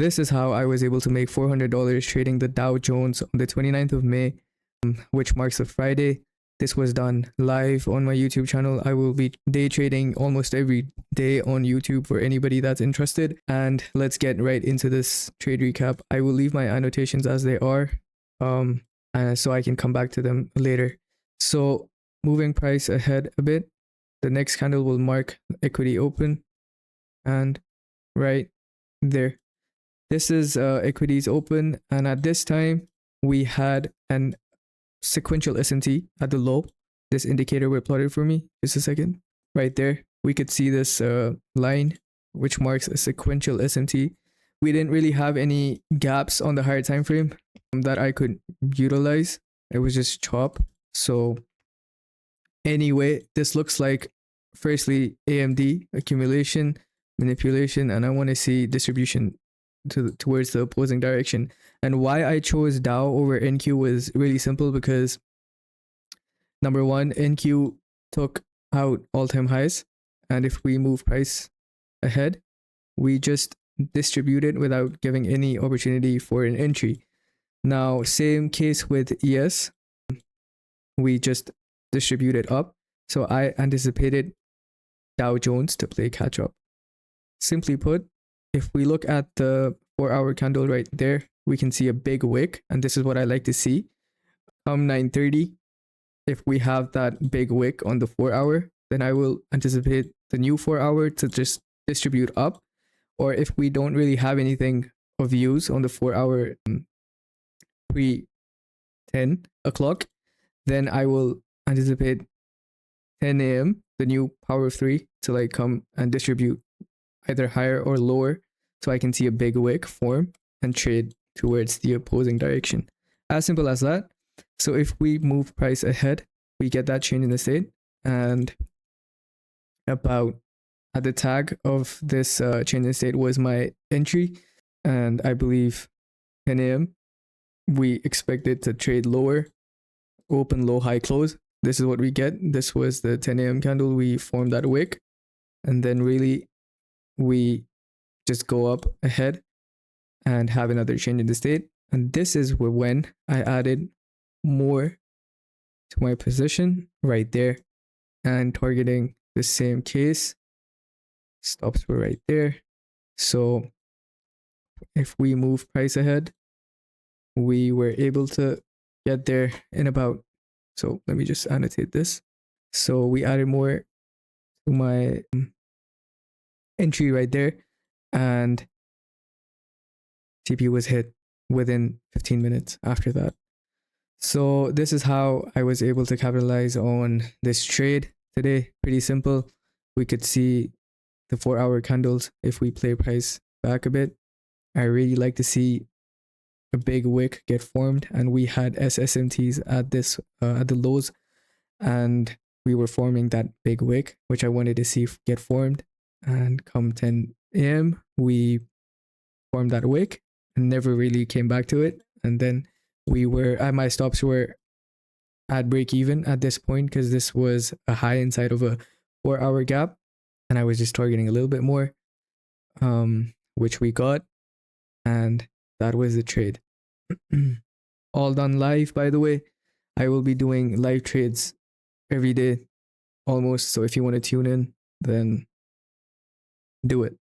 this is how I was able to make $400 trading the Dow Jones on the 29th of May, which marks a Friday. This was done live on my YouTube channel. I will be day trading almost every day on YouTube for anybody that's interested. And let's get right into this trade recap. I will leave my annotations as they are, so I can come back to them later. So moving price ahead a bit, the next candle will mark equity open, and right there, this is equities open, and at this time we had an sequential SMT at the low. This indicator will plot it for me. Just a second. Right there, we could see this line, which marks a sequential SMT. We didn't really have any gaps on the higher time frame that I could utilize. It was just chop. So anyway, this looks like firstly AMD accumulation, manipulation, and I want to see distribution towards the opposing direction. And why I chose Dow over NQ was really simple, because number one, NQ took out all-time highs, and if we move price ahead, we just distributed without giving any opportunity for an entry. Now, same case with ES, we just distributed up, so I anticipated Dow Jones to play catch up. Simply put, if we look at the 4-hour candle right there, we can see a big wick, and this is what I like to see. Come 9:30, if we have that big wick on the 4-hour, then I will anticipate the new 4-hour to just distribute up. Or if we don't really have anything of use on the 4-hour pre 10 o'clock, then I will anticipate 10 a.m., the new power of 3, to like come and distribute either higher or lower, so I can see a big wick form and trade towards the opposing direction. As simple as that. So if we move price ahead, we get that change in the state, and about at the tag of this change in the state was my entry, and I believe 10 a.m. we expected to trade lower, open low, high, close. This is what we get. This was the 10 a.m. candle. We formed that wick, and then really we just go up ahead and have another change in the state. And this is when I added more to my position right there, and targeting the same case. Stops were right there. So if we move price ahead, we were able to get there in about, so let me just annotate this. So we added more to my entry right there, and TP was hit within 15 minutes after that. So this is how I was able to capitalize on this trade today. Pretty simple. We could see the 4-hour candles. If we play price back a bit, I really like to see a big wick get formed, and we had SSMTs at this at the lows, and we were forming that big wick, which I wanted to see get formed. And come 10 a.m. we formed that wick and never really came back to it. And then we were my stops were at break even at this point, because this was a high inside of a 4-hour gap, and I was just targeting a little bit more, which we got, and that was the trade. All done live, by the way. I will be doing live trades every day almost, so if you want to tune in, then do it.